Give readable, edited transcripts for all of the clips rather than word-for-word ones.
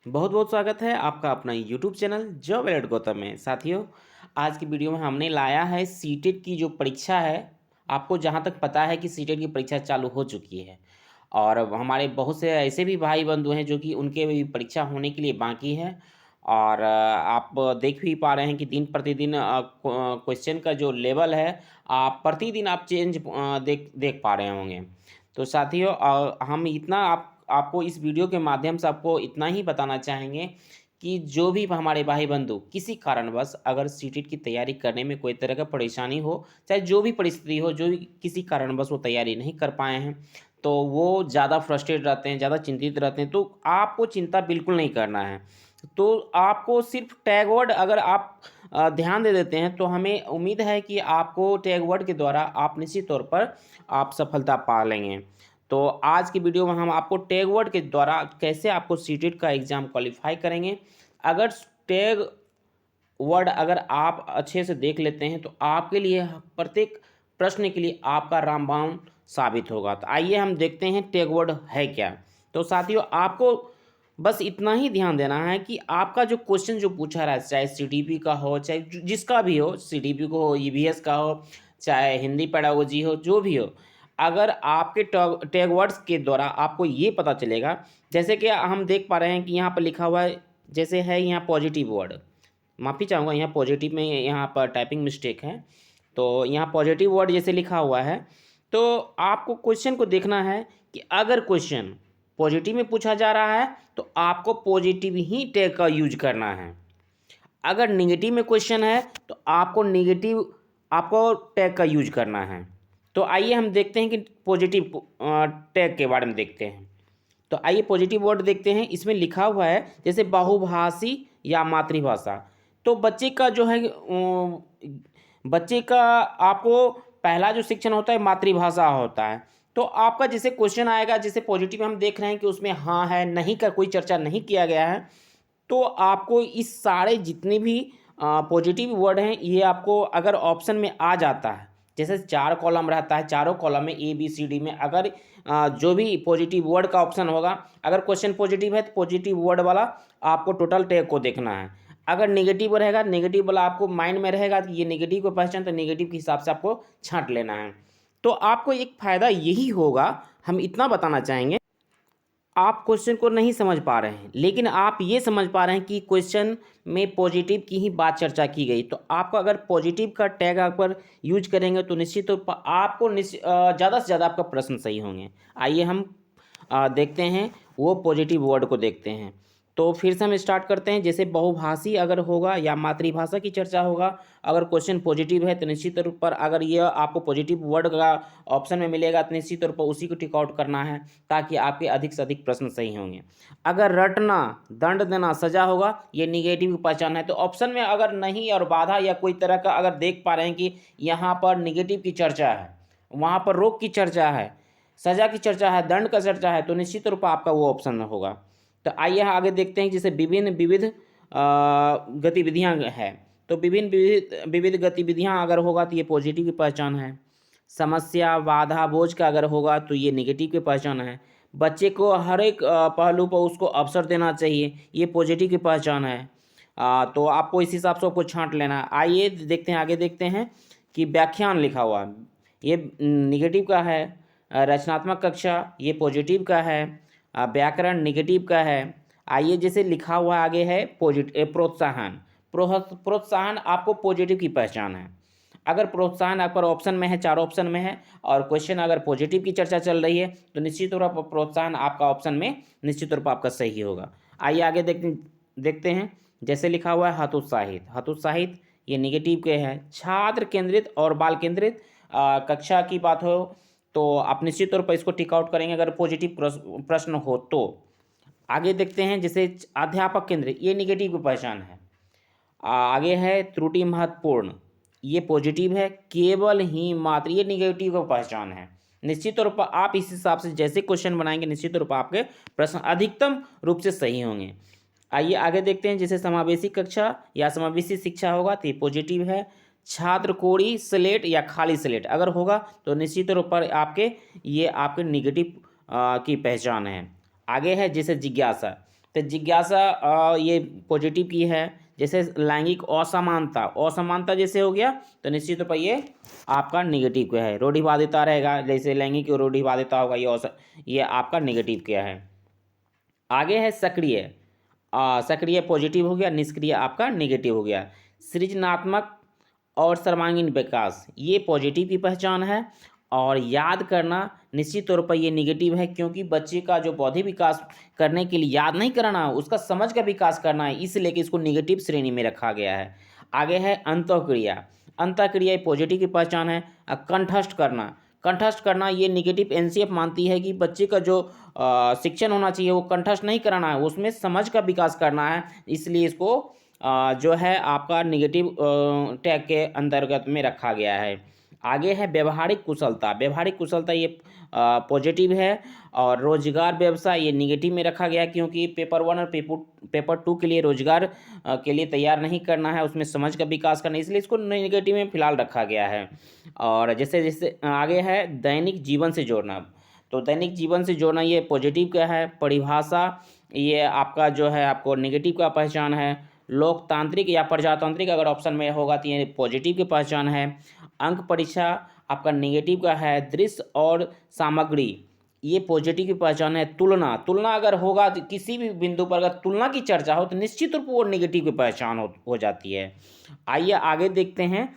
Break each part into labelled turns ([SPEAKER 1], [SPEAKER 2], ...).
[SPEAKER 1] बहुत बहुत स्वागत है आपका अपना YouTube channel job alert Gautam में। साथियों, आज की वीडियो में हमने लाया है सीटेट की जो परीक्षा है। आपको जहां तक पता है कि सीटेट की परीक्षा चालू हो चुकी है और हमारे बहुत से ऐसे भी भाई बंधु हैं जो कि उनके भी परीक्षा होने के लिए बाकी है। और आप देख भी पा रहे हैं कि दिन प्रतिदिन क्वेश्चन का जो लेवल है, आप प्रतिदिन आप चेंज देख देख पा रहे होंगे। तो साथियों, हम इतना आपको इस वीडियो के माध्यम से आपको इतना ही बताना चाहेंगे कि जो भी हमारे भाई बंधु किसी कारणवश अगर सीटेट की तैयारी करने में कोई तरह का परेशानी हो, चाहे जो भी परिस्थिति हो, जो भी किसी कारणवश वो तैयारी नहीं कर पाए हैं, तो वो ज़्यादा फ्रस्ट्रेट रहते हैं, ज़्यादा चिंतित रहते हैं, तो आपको चिंता बिल्कुल नहीं करना है। तो आपको सिर्फ टैग वर्ड अगर आप ध्यान दे देते हैं, तो हमें उम्मीद है कि आपको टैग वर्ड के द्वारा आप निश्चित तौर पर आप सफलता पा लेंगे। तो आज की वीडियो में हम आपको टैग वर्ड के द्वारा कैसे आपको सीटेट का एग्ज़ाम क्वालिफाई करेंगे। अगर टैग वर्ड अगर आप अच्छे से देख लेते हैं, तो आपके लिए प्रत्येक प्रश्न के लिए आपका रामबाण साबित होगा। तो आइए हम देखते हैं टैग वर्ड है क्या। तो साथियों, आपको बस इतना ही ध्यान देना है कि आपका जो क्वेश्चन जो पूछा रहा है, चाहे सीडीपी का हो, चाहे जिसका भी हो, सीडीपी को हो, ईवीएस का हो, चाहे हिंदी पेडागोजी हो, जो भी हो, अगर आपके टैग वर्ड्स के द्वारा आपको ये पता चलेगा, जैसे कि हम देख पा रहे हैं कि यहाँ पर लिखा हुआ है, जैसे है यहाँ पॉजिटिव वर्ड। माफ़ी चाहूँगा, यहाँ पॉजिटिव में यहाँ पर टाइपिंग मिस्टेक है। तो यहाँ पॉजिटिव वर्ड जैसे लिखा हुआ है, तो आपको क्वेश्चन को देखना है कि अगर क्वेश्चन पॉजिटिव में पूछा जा रहा है, तो आपको पॉजिटिव ही टैग का यूज करना है। अगर नेगेटिव में क्वेश्चन है, तो आपको नेगेटिव आपको टैग का यूज करना है। तो आइए हम देखते हैं कि पॉजिटिव टैग के बारे में देखते हैं। तो आइए पॉजिटिव वर्ड देखते हैं। इसमें लिखा हुआ है जैसे बहुभाषी या मातृभाषा। तो बच्चे का जो है बच्चे का आपको पहला जो शिक्षण होता है मातृभाषा होता है। तो आपका जैसे क्वेश्चन आएगा, जैसे पॉजिटिव में हम देख रहे हैं कि उसमें हाँ है नहीं का कोई चर्चा नहीं किया गया है, तो आपको इस सारे जितने भी पॉजिटिव वर्ड हैं, ये आपको अगर ऑप्शन में आ जाता है, जैसे 4 कॉलम रहता है, चारों कॉलम में ए बी सी डी में अगर जो भी पॉजिटिव वर्ड का ऑप्शन होगा, अगर क्वेश्चन पॉजिटिव है तो पॉजिटिव वर्ड वाला आपको टोटल टैग को देखना है। अगर नेगेटिव रहेगा, नेगेटिव वाला आपको माइंड में रहेगा कि ये नेगेटिव को पहचान, तो नेगेटिव के हिसाब से आपको छांट लेना है। तो आपको एक फ़ायदा यही होगा, हम इतना बताना चाहेंगे। आप क्वेश्चन को नहीं समझ पा रहे हैं, लेकिन आप ये समझ पा रहे हैं कि क्वेश्चन में पॉजिटिव की ही बात चर्चा की गई, तो आपको अगर पॉजिटिव का टैग आप पर यूज करेंगे, तो निश्चित तौर पर आपको ज़्यादा से ज़्यादा आपका प्रश्न सही होंगे। आइए हम देखते हैं, वो पॉजिटिव वर्ड को देखते हैं। तो फिर से हम स्टार्ट करते हैं। जैसे बहुभाषी अगर होगा या मातृभाषा की चर्चा होगा, अगर क्वेश्चन पॉजिटिव है, तो निश्चित तौर पर अगर ये आपको पॉजिटिव वर्ड का ऑप्शन में मिलेगा, तो निश्चित तौर पर उसी को टिक आउट करना है, ताकि आपके अधिक से अधिक प्रश्न सही होंगे। अगर रटना, दंड देना, सजा होगा, ये निगेटिव की पहचान है। तो ऑप्शन में अगर नहीं और बाधा या कोई तरह का अगर देख पा रहे हैं कि यहाँ पर निगेटिव की चर्चा है, वहाँ पर रोग की चर्चा है, सजा की चर्चा है, दंड का चर्चा है, तो निश्चित तौर पर आपका वो ऑप्शन होगा। तो आइए आगे देखते हैं। जैसे विभिन्न विविध गतिविधियाँ है, तो विभिन्न विविध विविध गतिविधियाँ अगर होगा, तो ये पॉजिटिव की पहचान है। समस्या, बाधा, बोझ का अगर होगा, तो ये नेगेटिव की पहचान है। बच्चे को हर एक पहलू पर उसको अवसर देना चाहिए, ये पॉजिटिव की पहचान है। तो आपको इस हिसाब से आपको छांट लेना है। आइए देखते हैं, आगे देखते हैं कि व्याख्यान लिखा हुआ है, ये निगेटिव का है। रचनात्मक कक्षा, ये पॉजिटिव का है। व्याकरण निगेटिव का है। आइए जैसे लिखा हुआ आगे है पॉजिटिव प्रोत्साहन। प्रोत्साहन आपको पॉजिटिव की पहचान है। अगर प्रोत्साहन आप पर ऑप्शन में है, 4 ऑप्शन में है, और क्वेश्चन अगर पॉजिटिव की चर्चा चल रही है, तो निश्चित तौर पर प्रोत्साहन आपका ऑप्शन में निश्चित तौर पर आपका सही होगा। आइए आगे देखते हैं। जैसे लिखा हुआ है हतोत्साहित। हतोत्साहित ये निगेटिव के हैं। छात्र केंद्रित और बाल केंद्रित कक्षा की बात हो, तो आप निश्चित तौर पर इसको टिक आउट करेंगे अगर पॉजिटिव प्रश्न हो तो। आगे देखते हैं। जैसे अध्यापक केंद्रित, ये निगेटिव की पहचान है। आगे है त्रुटि महत्वपूर्ण, ये पॉजिटिव है। केवल ही मात्र, ये निगेटिव का पहचान है। निश्चित तौर पर आप इस हिसाब से जैसे क्वेश्चन बनाएंगे, निश्चित तौर पर आपके प्रश्न अधिकतम रूप से सही होंगे। आइए आगे देखते हैं। जैसे समावेशी कक्षा या समावेशी शिक्षा होगा, तो ये पॉजिटिव है। छात्र कोड़ी स्लेट या खाली स्लेट अगर होगा, तो निश्चित तौर पर आपके ये आपके निगेटिव की पहचान है। आगे है जैसे जिज्ञासा, तो जिज्ञासा ये पॉजिटिव की है। जैसे लैंगिक असमानता, असमानता जैसे हो गया तो निश्चित तौर पर ये आपका निगेटिव क्या है, रूढ़िवादिता रहेगा। जैसे लैंगिक रूढ़िवादिता होगा, ये आपका निगेटिव क्या है। आगे है सक्रिय, सक्रिय पॉजिटिव हो गया, निष्क्रिय आपका निगेटिव हो गया। सृजनात्मक और सर्वांगीण विकास ये पॉजिटिव की पहचान है। और याद करना निश्चित तौर पर ये निगेटिव है, क्योंकि बच्चे का जो बौद्धिक विकास करने के लिए याद नहीं कराना, उसका समझ का विकास करना है, इसलिए कि इसको निगेटिव श्रेणी में रखा गया है। आगे है अंतःक्रिया, अंतःक्रिया ये पॉजिटिव की पहचान है। कंठस्थ करना, कंठस्थ करना ये निगेटिव एनसीएफ मानती है कि बच्चे का जो शिक्षण होना चाहिए वो कंठस्थ नहीं कराना है, उसमें समझ का विकास करना है, इसलिए इसको जो है आपका निगेटिव टैग के अंतर्गत में रखा गया है। आगे है व्यवहारिक कुशलता, व्यवहारिक कुशलता ये पॉजिटिव है। और रोजगार व्यवसाय ये निगेटिव में रखा गया, क्योंकि पेपर 1 और पेपर 2 के लिए रोजगार के लिए तैयार नहीं करना है, उसमें समझ का विकास करना है, इसलिए इसको निगेटिव में फिलहाल रखा गया है। और जैसे जैसे आगे है दैनिक जीवन से जोड़ना, तो दैनिक जीवन से जोड़ना ये पॉजिटिव का है। परिभाषा ये आपका जो है आपको निगेटिव का पहचान है। लोकतांत्रिक या प्रजातांत्रिक अगर ऑप्शन में होगा तो ये पॉजिटिव की पहचान है। अंक परीक्षा आपका निगेटिव का है। दृश्य और सामग्री ये पॉजिटिव की पहचान है। तुलना, तुलना अगर होगा तो किसी भी बिंदु पर अगर तुलना की चर्चा हो तो निश्चित रूप से वो निगेटिव की पहचान हो जाती है। आइए आगे देखते हैं।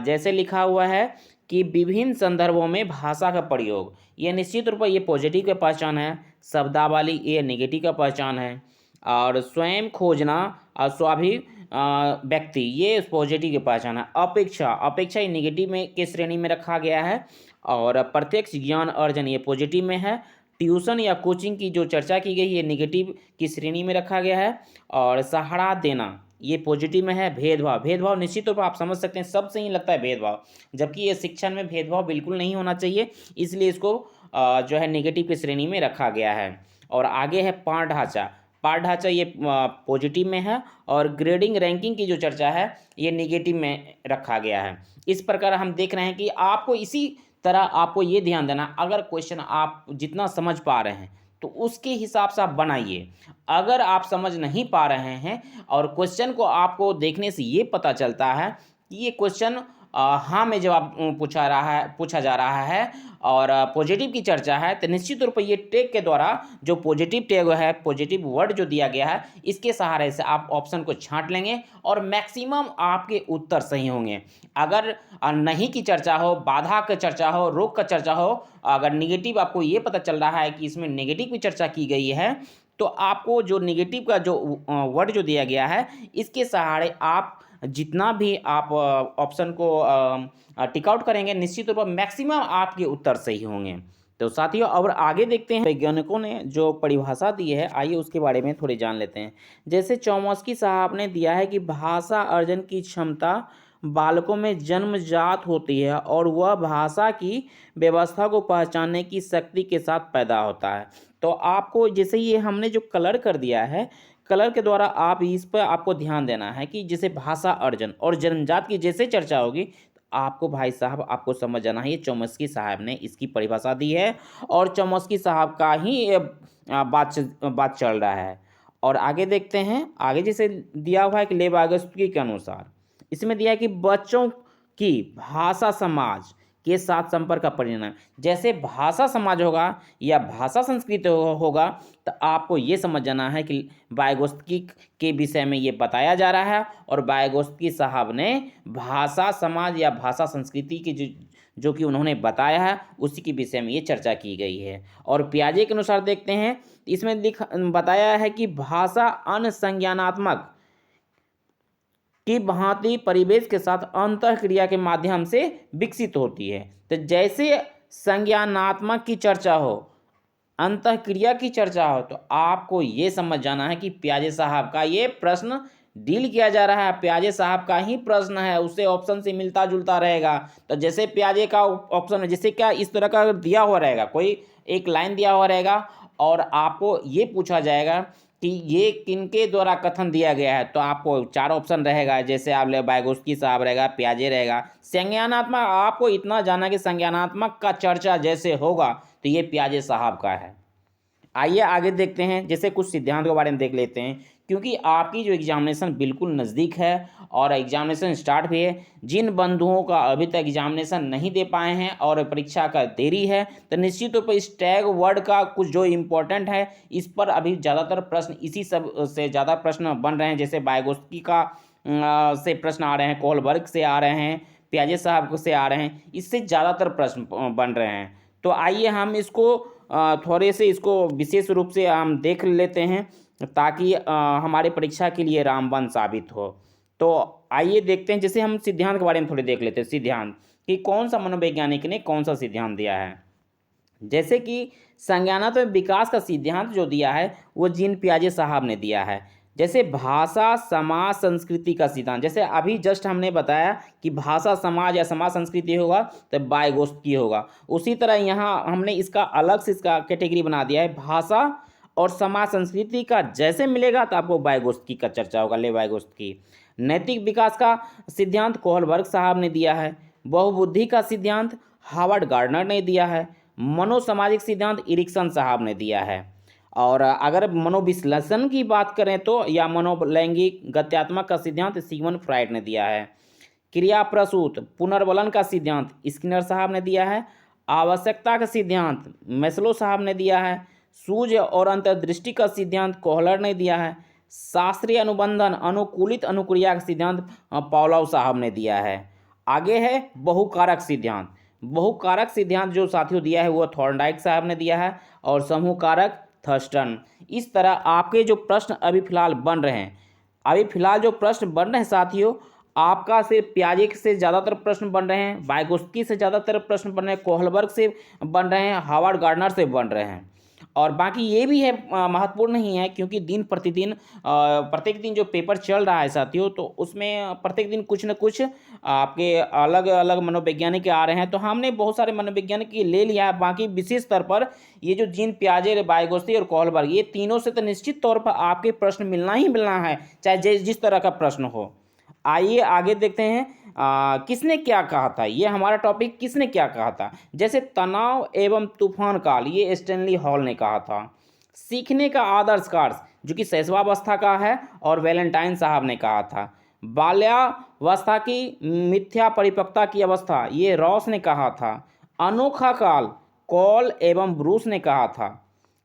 [SPEAKER 1] जैसे लिखा हुआ है कि विभिन्न संदर्भों में भाषा का प्रयोग, ये निश्चित रूप से ये पॉजिटिव का पहचान है। शब्दावली ये निगेटिव का पहचान है। और स्वयं खोजना और व्यक्ति ये पॉजिटिव की पहचान है। अपेक्षा, अपेक्षा ये निगेटिव में के श्रेणी में रखा गया है। और प्रत्यक्ष ज्ञान अर्जन ये पॉजिटिव में है। ट्यूशन या कोचिंग की जो चर्चा की गई ये निगेटिव की श्रेणी में रखा गया है। और सहारा देना ये पॉजिटिव में है। भेदभाव, भेदभाव निश्चित तौर पर आप समझ सकते हैं सबसे ही लगता है भेदभाव, जबकि ये शिक्षण में भेदभाव बिल्कुल नहीं होना चाहिए, इसलिए इसको जो है निगेटिव की श्रेणी में रखा गया है। और आगे है पाठ ढांचा, पाठ ढांचा ये पॉजिटिव में है। और ग्रेडिंग रैंकिंग की जो चर्चा है ये निगेटिव में रखा गया है। इस प्रकार हम देख रहे हैं कि आपको इसी तरह आपको ये ध्यान देना, अगर क्वेश्चन आप जितना समझ पा रहे हैं तो उसके हिसाब से आप बनाइए। अगर आप समझ नहीं पा रहे हैं और क्वेश्चन को आपको देखने से ये पता चलता है कि ये क्वेश्चन हाँ में जवाब पूछा जा रहा है और पॉजिटिव की चर्चा है, तो निश्चित रूप से ये टैग के द्वारा जो पॉजिटिव टैग है, पॉजिटिव वर्ड जो दिया गया है, इसके सहारे से आप ऑप्शन को छांट लेंगे और मैक्सिमम आपके उत्तर सही होंगे। अगर नहीं की चर्चा हो, बाधा की चर्चा हो, रोग का चर्चा हो, अगर निगेटिव आपको ये पता चल रहा है कि इसमें निगेटिव की चर्चा की गई है, तो आपको जो निगेटिव का जो वर्ड जो दिया गया है, इसके सहारे आप जितना भी आप ऑप्शन को टिक आउट करेंगे, निश्चित तौर पर मैक्सिमम आपके उत्तर सही होंगे। तो साथियों अब आगे देखते हैं वैज्ञानिकों ने जो परिभाषा दी है, आइए उसके बारे में थोड़ी जान लेते हैं। जैसे चौमस्की साहब ने दिया है कि भाषा अर्जन की क्षमता बालकों में जन्मजात होती है और वह भाषा की व्यवस्था को पहचानने की शक्ति के साथ पैदा होता है। तो आपको जैसे ये हमने जो कलर कर दिया है, कलर के द्वारा आप इस पर आपको ध्यान देना है कि जैसे भाषा अर्जन और जन्मजात की जैसे चर्चा होगी, आपको भाई साहब आपको समझ जाना है ये चौमस्की साहब ने इसकी परिभाषा दी है और चौमस्की साहब का ही ये बात चल रहा है। और आगे देखते हैं, आगे जैसे दिया हुआ है कि लेवागस्की के अनुसार इसमें दिया है कि बच्चों की भाषा समाज के साथ संपर्क का परिणाम, जैसे भाषा समाज होगा या भाषा संस्कृति होगा, तो आपको ये समझ जाना है कि वाइगोत्स्की के विषय में ये बताया जा रहा है और वाइगोत्स्की साहब ने भाषा समाज या भाषा संस्कृति की जो कि उन्होंने बताया है उसी के विषय में ये चर्चा की गई है। और पियाजे के अनुसार देखते हैं, इसमें बताया है कि भाषा अनुसंज्ञानात्मक की भांति परिवेश के साथ अंतःक्रिया के माध्यम से विकसित होती है। तो जैसे संज्ञानात्मक की चर्चा हो, अंतःक्रिया की चर्चा हो, तो आपको ये समझ जाना है कि पियाजे साहब का ये प्रश्न डील किया जा रहा है, पियाजे साहब का ही प्रश्न है, उससे ऑप्शन से मिलता जुलता रहेगा। तो जैसे पियाजे का ऑप्शन है, जैसे क्या इस तरह का दिया हुआ रहेगा, कोई एक लाइन दिया हुआ रहेगा और आपको ये पूछा जाएगा कि ये किनके द्वारा कथन दिया गया है, तो आपको 4 ऑप्शन रहेगा, जैसे आप ले वाइगोत्स्की साहब रहेगा, पियाजे रहेगा। संज्ञानात्मक आपको इतना जाना कि संज्ञानात्मक का चर्चा जैसे होगा तो ये पियाजे साहब का है। आइए आगे देखते हैं, जैसे कुछ सिद्धांत के बारे में देख लेते हैं, क्योंकि आपकी जो एग्जामिनेशन बिल्कुल नज़दीक है और एग्जामिनेशन स्टार्ट भी है। जिन बंधुओं का अभी तक एग्जामिनेशन नहीं दे पाए हैं और परीक्षा का देरी है, तो निश्चित तौर पर इस टैग वर्ड का कुछ जो इम्पोर्टेंट है, इस पर अभी ज़्यादातर प्रश्न इसी सब से ज़्यादा प्रश्न बन रहे हैं। जैसे वाइगोत्स्की का से प्रश्न आ रहे हैं, कोहलबर्ग से आ रहे हैं, पियाजे साहब से आ रहे हैं, इससे ज़्यादातर प्रश्न बन रहे हैं। तो आइए हम इसको थोड़े से इसको विशेष रूप से हम देख लेते हैं, ताकि हमारे परीक्षा के लिए रामबाण साबित हो। तो आइए देखते हैं, जैसे हम सिद्धांत के बारे में थोड़े देख लेते हैं। सिद्धांत कि कौन सा मनोवैज्ञानिक ने कौन सा सिद्धांत दिया है। जैसे कि संज्ञानात्मक विकास का सिद्धांत जो दिया है वो जीन पियाजे साहब ने दिया है। जैसे भाषा समाज संस्कृति का सिद्धांत, जैसे अभी जस्ट हमने बताया कि भाषा समाज या समाज संस्कृति होगा तो वाइगोत्स्की होगा, उसी तरह यहाँ हमने इसका अलग से इसका कैटेगरी बना दिया है। भाषा और समाज संस्कृति का जैसे मिलेगा तो आपको वाइगोत्स्की का चर्चा होगा, ले वाइगोत्स्की। नैतिक विकास का सिद्धांत कोहलबर्ग साहब ने दिया है। बहुबुद्धि का सिद्धांत हावर्ड गार्डनर ने दिया है। मनोसामाजिक सिद्धांत इरिक्सन साहब ने दिया है। और अगर मनोविश्लेषण की बात करें तो या मनोलैंगिक गत्यात्मक का सिद्धांत सिगमंड फ्राइड ने दिया है। क्रिया प्रसूत पुनर्बलन का सिद्धांत स्किनर साहब ने दिया है। आवश्यकता का सिद्धांत मैस्लो साहब ने दिया है। सूझ और अंतर्दृष्टि का सिद्धांत कोहलर ने दिया है। शास्त्रीय अनुबंधन अनुकूलित अनुक्रिया का सिद्धांत पावलोव साहब ने दिया है। आगे है बहुकारक सिद्धांत। बहुकारक सिद्धांत जो साथियों दिया है वो थॉर्नडाइक साहब ने दिया है और समूह कारक थर्स्टन। इस तरह आपके जो प्रश्न अभी फिलहाल बन रहे हैं, अभी फिलहाल जो प्रश्न बन रहे हैं साथियों, आपका सिर्फ पियाजे से ज़्यादातर प्रश्न बन रहे हैं, वाइगोत्स्की से ज़्यादातर प्रश्न बन रहे हैं, कोहलबर्ग से बन रहे हैं, हावर्ड गार्डनर से बन रहे हैं। और बाकी ये भी है महत्वपूर्ण नहीं है, क्योंकि दिन प्रतिदिन प्रत्येक दिन जो पेपर चल रहा है साथियों, तो उसमें प्रत्येक दिन कुछ न कुछ आपके अलग अलग मनोवैज्ञानिक आ रहे हैं। तो हमने बहुत सारे मनोवैज्ञानिक ले लिया है। बाकी विशेष स्तर पर ये जो जीन पियाजे, वाइगोत्स्की और कोहलबर्ग, ये तीनों से तो निश्चित तौर पर आपके प्रश्न मिलना ही मिलना है, चाहे जिस तरह का प्रश्न हो। आइए आगे देखते हैं किसने क्या कहा था। ये हमारा टॉपिक किसने क्या कहा था। जैसे तनाव एवं तूफान काल, ये स्टैनली हॉल ने कहा था। सीखने का आदर्श कार्य, जो कि शैशवावस्था का है, और वैलेंटाइन साहब ने कहा था। बाल्यावस्था की मिथ्या परिपक्वता की अवस्था, ये रॉस ने कहा था। अनोखा काल, कॉल एवं ब्रूस ने कहा था।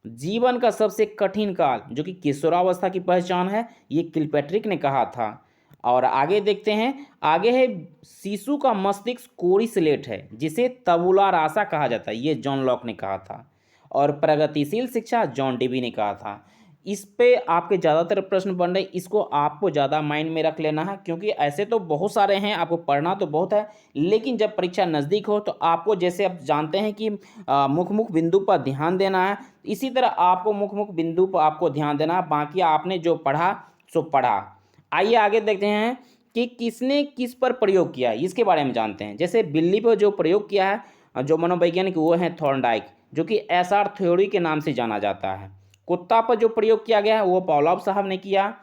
[SPEAKER 1] जीवन का सबसे कठिन काल, जो कि किशोरावस्था की पहचान है, ये किलपैट्रिक ने कहा था। और आगे देखते हैं, आगे है शिशु का मस्तिष्क कोरी स्लेट है, जिसे तबुला रासा कहा जाता है, ये जॉन लॉक ने कहा था। और प्रगतिशील शिक्षा जॉन डेवी ने कहा था। इस पे आपके ज़्यादातर प्रश्न बन रहे, इसको आपको ज़्यादा माइंड में रख लेना है, क्योंकि ऐसे तो बहुत सारे हैं, आपको पढ़ना तो बहुत है, लेकिन जब परीक्षा नज़दीक हो तो आपको, जैसे आप जानते हैं कि मुख मुख बिंदु पर ध्यान देना है, इसी तरह आपको मुख मुख बिंदु पर आपको ध्यान देना है। बाकी आपने जो पढ़ा सो पढ़ा। आइए आगे देखते हैं कि किसने किस पर प्रयोग किया है, इसके बारे में जानते हैं। जैसे बिल्ली पर जो प्रयोग किया है जो मनोवैज्ञानिक, वो है थॉर्नडाइक, जो कि एसआर थ्योरी के नाम से जाना जाता है। कुत्ता पर जो प्रयोग किया गया है वो पावलोव साहब ने किया।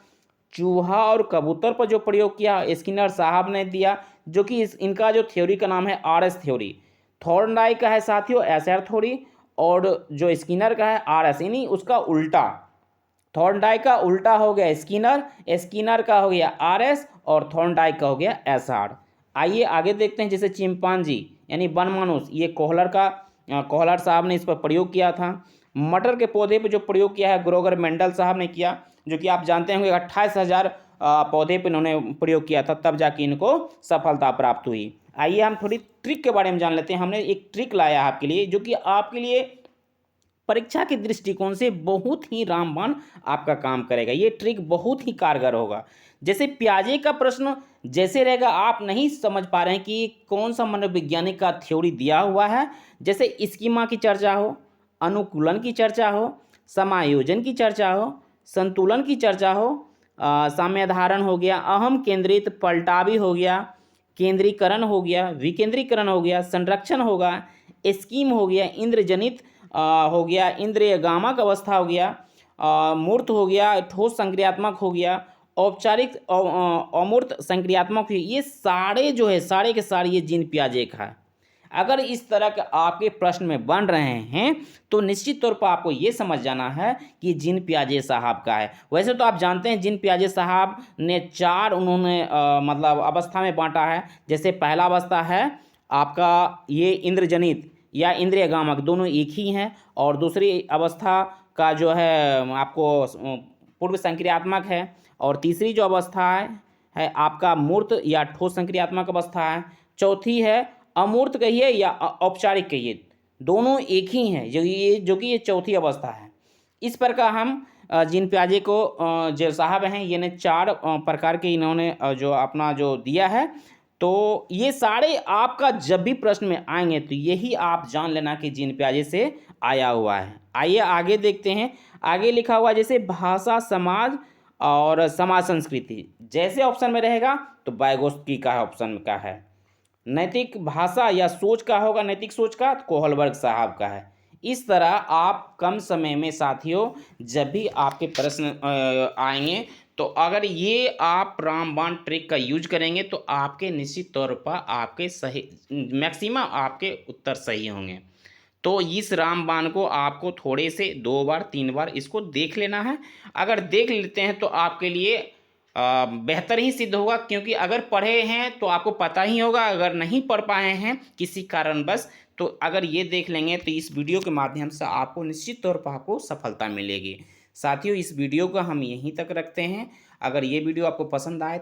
[SPEAKER 1] चूहा और कबूतर पर जो प्रयोग किया स्किनर साहब ने दिया, जो कि इनका जो थ्योरी का नाम है आरएस थ्योरी। थॉर्नडाइक का है साथियों एसआर थ्योरी, और जो स्किनर का है आरएस, यानी उसका उल्टा। थॉर्नडाइक का उल्टा हो गया स्किनर, स्किनर का हो गया आरएस, और थॉर्नडाइक का हो गया एसआर। आइए आगे देखते हैं, जैसे चिंपांजी यानी वनमानुष, ये कोहलर साहब ने इस पर प्रयोग किया था। मटर के पौधे पर जो प्रयोग किया है ग्रोगर मेंडल साहब ने किया, जो कि आप जानते होंगे 28,000 पौधे पर इन्होंने प्रयोग किया था, तब जाके इनको सफलता प्राप्त हुई। आइए हम थोड़ी ट्रिक के बारे में जान लेते हैं। हमने एक ट्रिक लाया है आपके लिए, जो कि आपके लिए परीक्षा के दृष्टिकोण से बहुत ही रामबाण आपका काम करेगा। ये ट्रिक बहुत ही कारगर होगा। जैसे पियाजे का प्रश्न जैसे रहेगा, आप नहीं समझ पा रहे हैं कि कौन सा मनोवैज्ञानिक का थ्योरी दिया हुआ है, जैसे स्कीमा की चर्चा हो, अनुकूलन की चर्चा हो, समायोजन की चर्चा हो, संतुलन की चर्चा हो, साम्यधारण हो गया, अहम केंद्रित पलटावी हो गया, केंद्रीकरण हो गया, विकेंद्रीकरण हो गया, संरक्षण होगा, स्कीम हो गया, इंद्रजनित हो गया, इंद्रिय गामक अवस्था हो गया, मूर्त हो गया, ठोस संक्रियात्मक हो गया, औपचारिक अमूर्त संक्रियात्मक हुई। ये सारे जो है सारे के सारे ये जीन पियाजे का है। अगर इस तरह के आपके प्रश्न में बन रहे हैं तो निश्चित तौर पर आपको ये समझ जाना है कि जिन पियाजे साहब का है। वैसे तो आप जानते हैं जिन पियाजे साहब ने 4 उन्होंने मतलब अवस्था में बांटा है। जैसे पहला अवस्था है आपका ये इंद्रजनित या इंद्रियगामक, दोनों एक ही हैं। और दूसरी अवस्था का जो है आपको पूर्व संक्रियात्मक है। और तीसरी जो अवस्था है आपका मूर्त या ठोस संक्रियात्मक अवस्था है। चौथी है अमूर्त कहिए या औपचारिक कहिए, दोनों एक ही हैं, जो कि ये चौथी अवस्था है। इस प्रकार हम जिन पियाजे को जो साहब हैं ये ने 4 प्रकार के इन्होंने जो अपना जो दिया है। तो ये सारे आपका जब भी प्रश्न में आएंगे तो यही आप जान लेना कि जिन पियाजे से आया हुआ है। आइए आगे देखते हैं। आगे लिखा हुआ है जैसे भाषा समाज और समाज संस्कृति, जैसे ऑप्शन में रहेगा तो वाइगोत्स्की का ऑप्शन का है। नैतिक भाषा या सोच का होगा, नैतिक सोच का तो कोहलबर्ग साहब का है। इस तरह आप कम समय में साथियों जब भी आपके प्रश्न आएंगे तो अगर ये आप रामबाण ट्रिक का यूज करेंगे तो आपके निश्चित तौर पर आपके सही मैक्सिमम आपके उत्तर सही होंगे। तो इस रामबाण को आपको थोड़े से 2 बार 3 बार इसको देख लेना है। अगर देख लेते हैं तो आपके लिए बेहतर ही सिद्ध होगा, क्योंकि अगर पढ़े हैं तो आपको पता ही होगा, अगर नहीं पढ़ पाए हैं किसी कारणवश तो अगर ये देख लेंगे तो इस वीडियो के माध्यम से आपको निश्चित तौर पर आपको सफलता मिलेगी। साथियों इस वीडियो को हम यहीं तक रखते हैं। अगर ये वीडियो आपको पसंद आए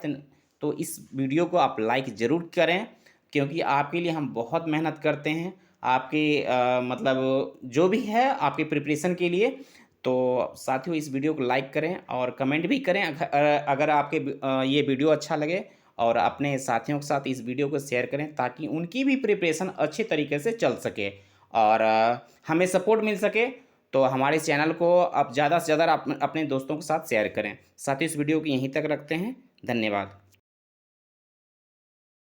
[SPEAKER 1] तो इस वीडियो को आप लाइक ज़रूर करें, क्योंकि आपके लिए हम बहुत मेहनत करते हैं आपके मतलब जो भी है आपके प्रिपरेशन के लिए। तो साथियों इस वीडियो को लाइक करें और कमेंट भी करें अगर आपके ये वीडियो अच्छा लगे, और अपने साथियों के साथ इस वीडियो को शेयर करें ताकि उनकी भी प्रिपरेशन अच्छे तरीके से चल सके और हमें सपोर्ट मिल सके। तो हमारे चैनल को आप ज़्यादा से ज़्यादा अपने दोस्तों के साथ शेयर करें। साथियों इस वीडियो को यहीं तक रखते हैं। धन्यवाद।